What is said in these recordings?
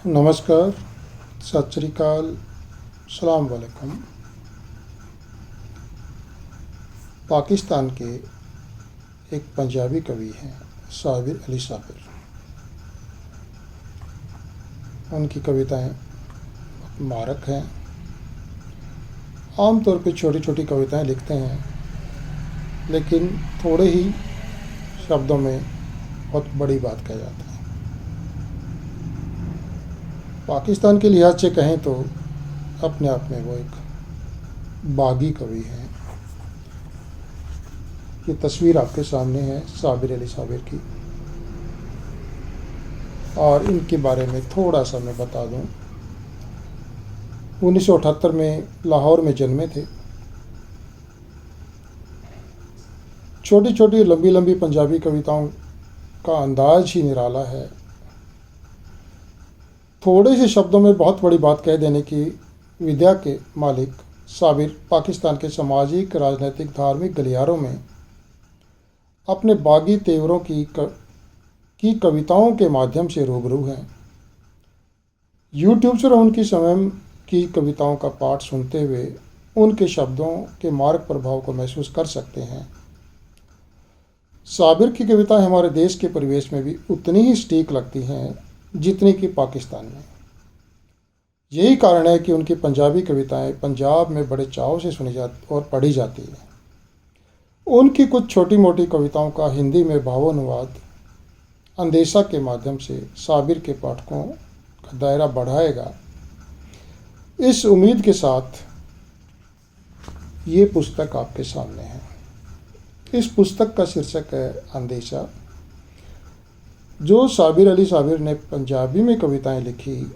नमस्कार, सत श्री अकाल, सलाम वालेकुम। पाकिस्तान के एक पंजाबी कवि हैं साबिर अली साबिर। उनकी कविताएं मारक हैं। आमतौर पे छोटी छोटी कविताएं लिखते हैं, लेकिन थोड़े ही शब्दों में बहुत बड़ी बात कह जाता है। पाकिस्तान के लिहाज से कहें तो अपने आप में वो एक बागी कवि हैं। ये तस्वीर आपके सामने है साबिर अली साबिर की, और इनके बारे में थोड़ा सा मैं बता दूं। 1978 में लाहौर में जन्मे थे। छोटी छोटी लंबी लंबी पंजाबी कविताओं का अंदाज ही निराला है। थोड़े से शब्दों में बहुत बड़ी बात कह देने की विद्या के मालिक साबिर पाकिस्तान के सामाजिक, राजनीतिक, धार्मिक गलियारों में अपने बागी तेवरों की कविताओं के माध्यम से रूबरू हैं। यूट्यूब पर उनकी स्वयं की कविताओं का पाठ सुनते हुए उनके शब्दों के मार्ग प्रभाव को महसूस कर सकते हैं। साबिर की कविताएं हमारे देश के परिवेश में भी उतनी ही सटीक लगती हैं जितनी कि पाकिस्तान में। यही कारण है कि उनकी पंजाबी कविताएं पंजाब में बड़े चाव से सुनी जाती और पढ़ी जाती हैं। उनकी कुछ छोटी मोटी कविताओं का हिंदी में भावानुवाद अंदेशा के माध्यम से साबिर के पाठकों का दायरा बढ़ाएगा, इस उम्मीद के साथ ये पुस्तक आपके सामने है। इस पुस्तक का शीर्षक है अंदेशा। जो साबिर अली साबिर ने पंजाबी में कविताएं लिखी,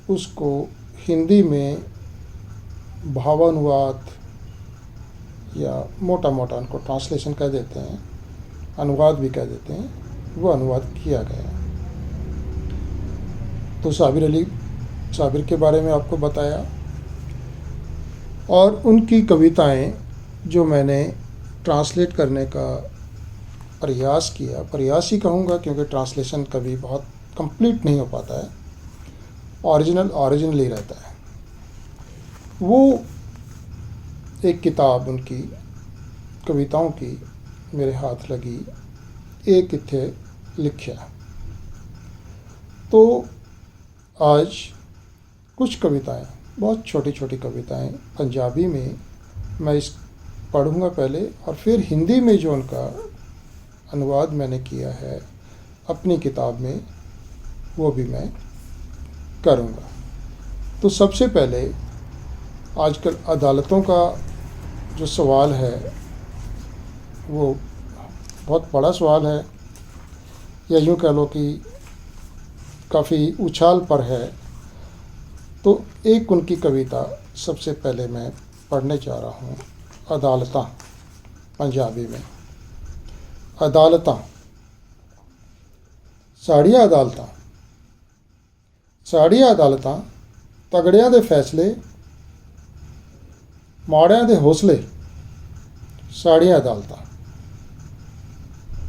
उसको हिंदी में भावानुवाद या मोटा मोटा उनको ट्रांसलेशन कह देते हैं, अनुवाद भी कह देते हैं, वो अनुवाद किया गया। तो साबिर अली साबिर के बारे में आपको बताया, और उनकी कविताएं जो मैंने ट्रांसलेट करने का प्रयास किया, प्रयास ही कहूँगा क्योंकि ट्रांसलेशन कभी बहुत कंप्लीट नहीं हो पाता है, ओरिजिनली रहता है। वो एक किताब उनकी कविताओं की मेरे हाथ लगी, एक इत्थे लिख्या। तो आज कुछ कविताएं, बहुत छोटी छोटी कविताएं पंजाबी में मैं इस पढ़ूँगा पहले, और फिर हिंदी में जो उनका अनुवाद मैंने किया है अपनी किताब में, वो भी मैं करूँगा। तो सबसे पहले आजकल अदालतों का जो सवाल है वो बहुत बड़ा सवाल है, या यूँ कह लो कि काफ़ी उछाल पर है। तो एक उनकी कविता सबसे पहले मैं पढ़ने जा रहा हूँ, अदालतां, पंजाबी में। अदालतां, साड़ियाँ अदालतां, साड़ियाँ अदालतां, तगड़ियां दे फैसले, माड़ियां दे हौसले, साड़ियाँ अदालतां।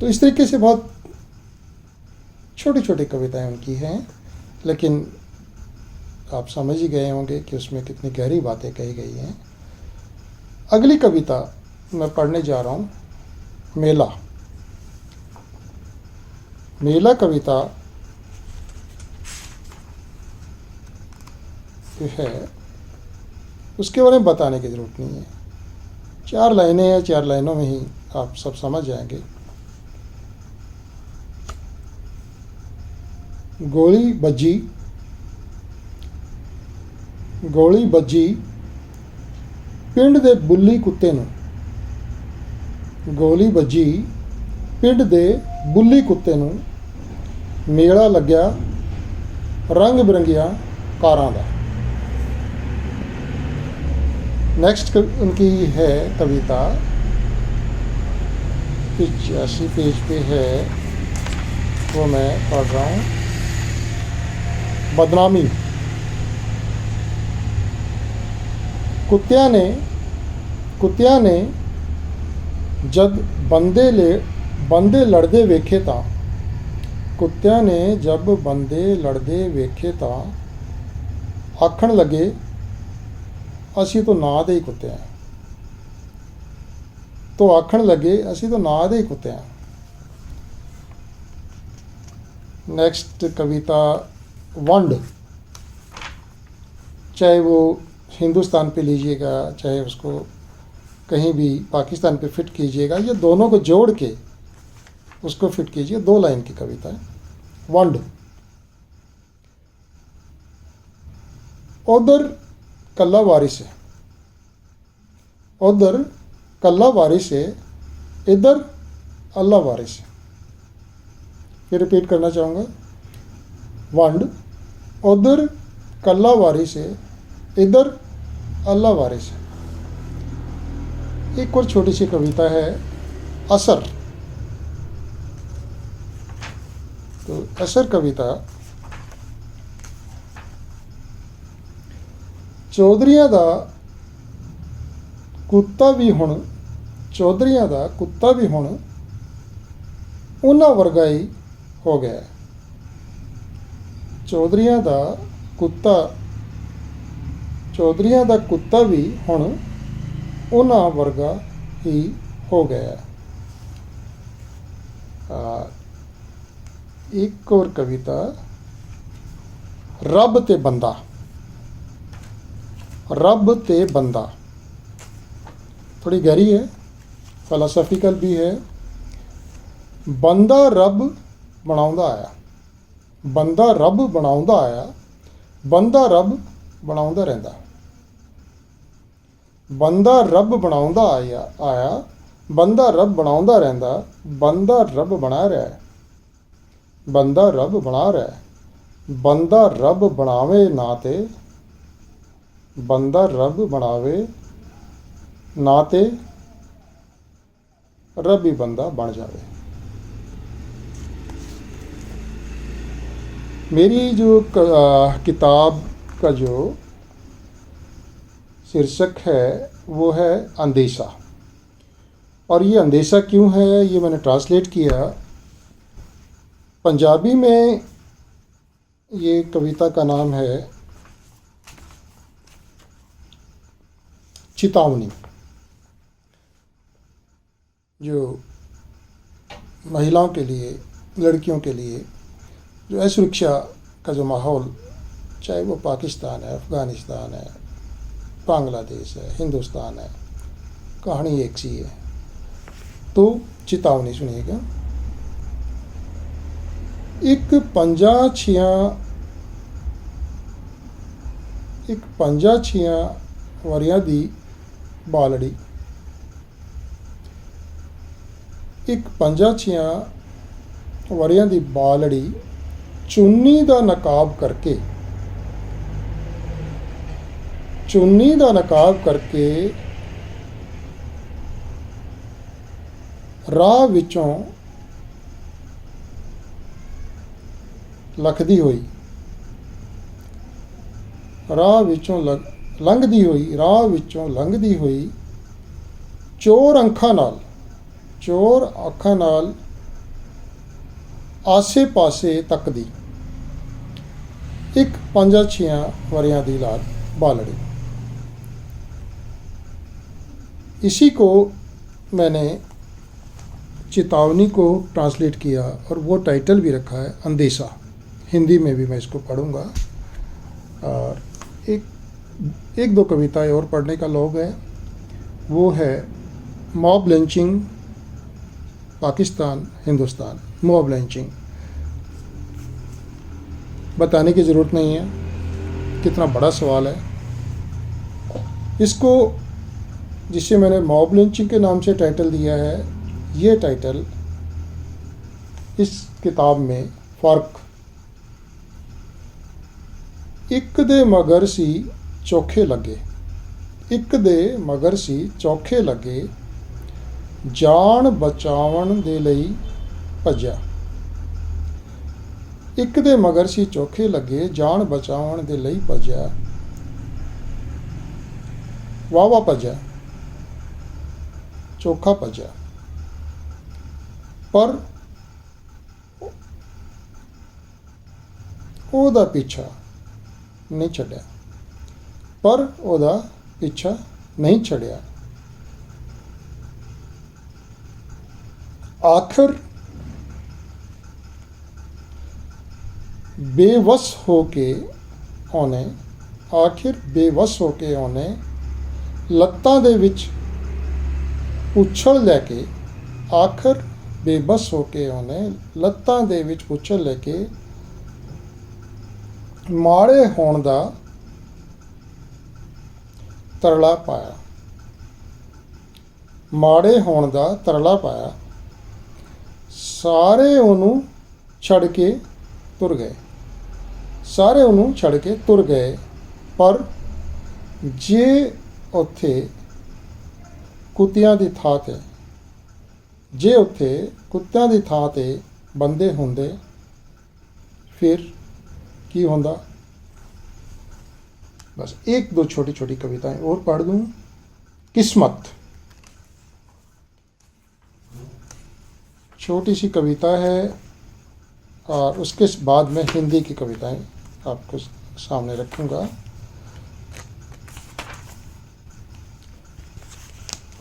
तो इस तरीके से बहुत छोटी छोटी कविताएं उनकी हैं, लेकिन आप समझ ही गए होंगे कि उसमें कितनी गहरी बातें कही गई हैं। अगली कविता मैं पढ़ने जा रहा हूँ, मेला। मेला कविता जो है उसके बारे में बताने की ज़रूरत नहीं है। 4 लाइनें हैं, 4 लाइनों में ही आप सब समझ जाएंगे। गोली बज्जी, गोली बज्जी पिंड दे बुल्ली कुत्ते नूं, गोली बज्जी पिंड दे बुल्ली कुत्ते नूं, मेला लग्या रंग बिरंगिया कारां दा। नेक्स्ट उनकी है कविता 85 पेज पे है, वो मैं पढ़ रहा हूँ। बदनामी। कुत्तियां ने जद बंदे लड़दे वेखे तां, कुत्तियां ने जब बंदे लड़दे वेखे तां आखण लगे असी तो ना दे ही कुत्ते हैं, तो आखण लगे असी तो ना दे ही कुत्ते हैं। नेक्स्ट कविता वंड, चाहे वो हिंदुस्तान पे लीजिएगा चाहे उसको कहीं भी पाकिस्तान पे फिट कीजिएगा, ये दोनों को जोड़ के उसको फिट कीजिए। 2 लाइन की कविता है। वंड, उधर कल्ला वारिस है, उधर कल्ला वारिस है, इधर अल्लाह वारिस है। फिर रिपीट करना चाहूँगा। वंड, उधर कल्ला वारिस है, इधर अल्लाह वारिस है। एक और छोटी सी कविता है असर। तो असर कविता, चौधरियां दा कुत्ता भी हुण, चौधरियां दा कुत्ता भी हुण उन्हां वर्गा ही हो गया। चौधरियां दा कुत्ता, चौधरियां दा कुत्ता भी हुण उन्हां वर्गा ही हो गया। एक और कविता रब ते बंदा। रब ते बंदा थोड़ी गहरी है, फिलोसॉफिकल भी है। बंदा रब बनाउंदा आया, बंदा रब बनाउंदा आया, बंदा रब बनाउंदा रहिंदा। बंदा रब बनाउंदा आया, बंदा रब बनाउंदा रहिंदा, बंदा रब बना रहा है, बंदा रब बना रहा है। बंदा रब बनावे ना ते, बंदा रब बनावे ना ते रब ही बंदा बन जावे। मेरी जो किताब का जो शीर्षक है वो है अंदेशा। और ये अंदेशा क्यों है ये मैंने ट्रांसलेट किया। पंजाबी में ये कविता का नाम है चेतावनी। जो महिलाओं के लिए, लड़कियों के लिए जो असुरक्षा का जो माहौल, चाहे वो पाकिस्तान है, अफ़गानिस्तान है, बांग्लादेश है, हिंदुस्तान है, कहानी एक सी है। तो चेतावनी सुनिएगा। एक 5-6 वरियां दी बालड़ी, एक 5-6 वरियां दी बालड़ी चुन्नी दा नकाब करके, चुन्नी दा नकाब करके राह विचों लखदी हुई, राह विचों लंघदी हुई, राह विचों लंघदी हुई चोर अखां नाल, चोर अखां नाल आसे पासे तकदी एक 5-6 वरियां दी बालड़ी। इसी को मैंने चेतावनी को ट्रांसलेट किया और वो टाइटल भी रखा है अंदेशा। हिंदी में भी मैं इसको पढ़ूंगा। और एक दो कविताएं और पढ़ने का लोग है। वो है mob lynching Pakistan Hindustan. Mob lynching बताने की ज़रूरत नहीं है, कितना बड़ा सवाल है। इसको जिसे मैंने मॉब लिंचिंग के नाम से टाइटल दिया है, ये टाइटल इस किताब में फ़र्क एक दे मगर सी चौखे लगे, एक दे मगर सी चौखे लगे जान बचावन दे लई भज्या। एक दे मगर सी चौखे लगे जान बचावन दे लई भज्या। वावा भज्या, चोखा भज्या, पर ਉਹਦਾ पीछा नहीं छड्या। पर ਉਹਦਾ ਪਿੱਛਾ नहीं छड़िया। आखिर बेवस होके ਉਹਨੇ ਲੱਤਾਂ ਦੇ ਵਿੱਚ ਉਛਲ ਲੈ ਕੇ ਆਖਰ ਬੇਬਸ ਹੋ ਕੇ ਉਹਨੇ ਲੱਤਾਂ ਦੇ ਵਿੱਚ ਉਛਲ ਲੈ ਕੇ ਮਾੜੇ ਹੋਣ ਦਾ ਤਰਲਾ ਪਾਇਆ। ਮਾੜੇ ਹੋਣ ਦਾ ਤਰਲਾ ਪਾਇਆ। ਸਾਰੇ ਉਹਨੂੰ ਛੱਡ ਕੇ ਤੁਰ ਗਏ। ਸਾਰੇ ਉਹਨੂੰ ਛੱਡ ਕੇ ਤੁਰ ਗਏ। ਪਰ ਜੇ ਉੱਥੇ ਕੁੱਤਿਆਂ ਦੀ ਥਾਂ 'ਤੇ ਜੇ ਉੱਥੇ ਕੁੱਤਿਆਂ ਦੀ ਥਾਂ 'ਤੇ ਬੰਦੇ ਹੁੰਦੇ फिर ਕੀ ਹੁੰਦਾ। बस एक दो छोटी छोटी कविताएं और पढ़ दूँ। किस्मत, छोटी सी कविता है और उसके बाद में हिंदी की कविताएं आपको सामने रखूँगा।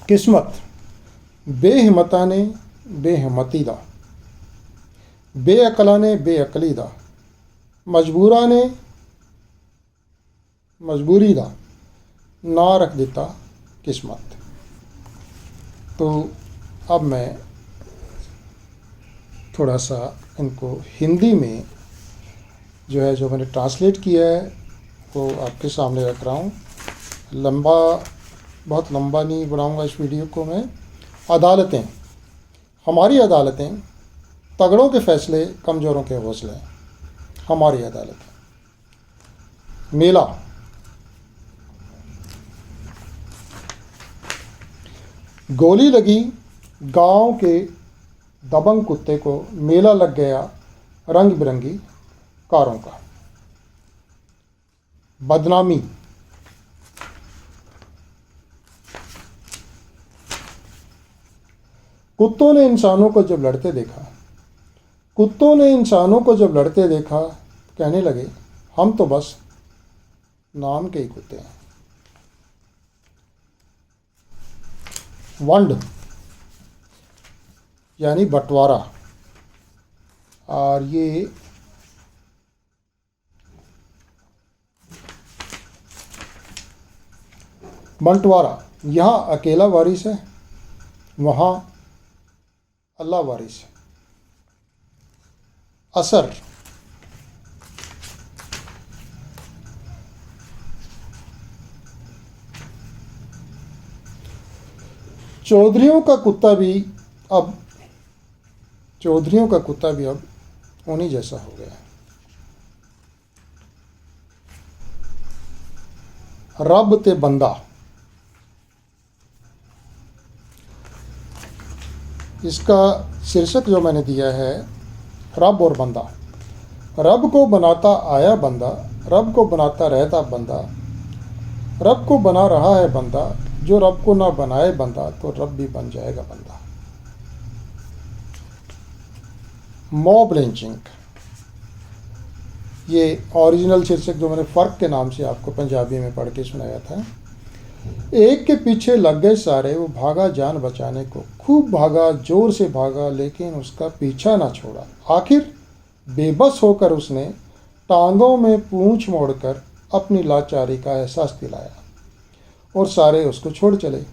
किस्मत, बेहिम्मतां ने बेहिम्मती दा, बेअकलां ने बेअकली दा, मजबूरां ने मजबूरी दा ना रख दिता किस्मत। तो अब मैं थोड़ा सा इनको हिंदी में जो है, जो मैंने ट्रांसलेट किया है वो आपके सामने रख रहा हूँ। बहुत लंबा नहीं बनाऊँगा इस वीडियो को मैं। अदालतें, हमारी अदालतें, तगड़ों के फैसले, कमज़ोरों के हौसले, हमारी अदालतें। मेला, गोली लगी गांव के दबंग कुत्ते को, मेला लग गया रंग बिरंगी कारों का। बदनामी, कुत्तों ने इंसानों को जब लड़ते देखा, कुत्तों ने इंसानों को जब लड़ते देखा, कहने लगे हम तो बस नाम के ही कुत्ते हैं। वंड यानी बंटवारा, और ये बंटवारा, यहाँ अकेला वारिस है, वहाँ अल्लाह वारिस है। असर, चौधरियों का कुत्ता भी अब उन्हीं जैसा हो गया। रब ते बंदा, इसका शीर्षक जो मैंने दिया है रब और बंदा। रब को बनाता आया बंदा, रब को बनाता रहता बंदा, रब को बना रहा है बंदा। जो रब को ना बनाए बंदा तो रब भी बन जाएगा बंदा। मॉब लिंचिंग, ये ओरिजिनल शीर्षक जो मैंने फ़र्क के नाम से आपको पंजाबी में पढ़ के सुनाया था। एक के पीछे लग गए सारे, वो भागा जान बचाने को, खूब भागा, जोर से भागा, लेकिन उसका पीछा ना छोड़ा। आखिर बेबस होकर उसने टांगों में पूंछ मोड़कर अपनी लाचारी का एहसास दिलाया और सारे उसको छोड़ चले।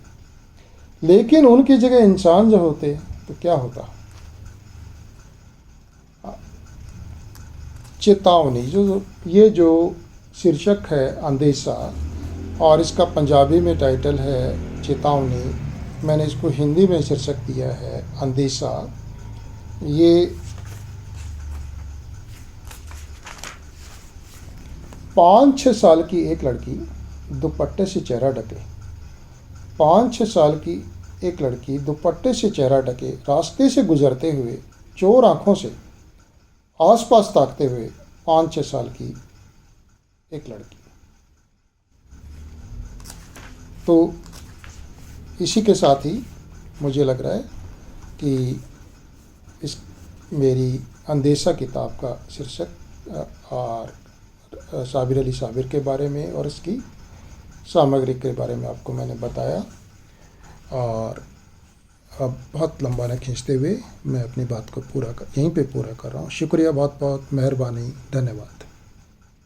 लेकिन उनकी जगह इंसान जो होते तो क्या होता। चेतावनी, जो शीर्षक है अंदेशा, और इसका पंजाबी में टाइटल है चेतावनी। मैंने इसको हिंदी में शीर्षक दिया है अंदेशा। ये 5-6 साल की एक लड़की दुपट्टे से चेहरा ढके, 5-6 साल की एक लड़की दुपट्टे से चेहरा ढके रास्ते से गुजरते हुए चोर आंखों से आसपास ताकते हुए 5-6 साल की एक लड़की। तो इसी के साथ ही मुझे लग रहा है कि इस मेरी अंदेशा किताब का शीर्षक और साबिर अली साबिर के बारे में और इसकी सामग्री के बारे में आपको मैंने बताया। और अब बहुत लंबा न खींचते हुए मैं अपनी बात को यहीं पे पूरा कर रहा हूँ। शुक्रिया, बहुत बहुत मेहरबानी, धन्यवाद।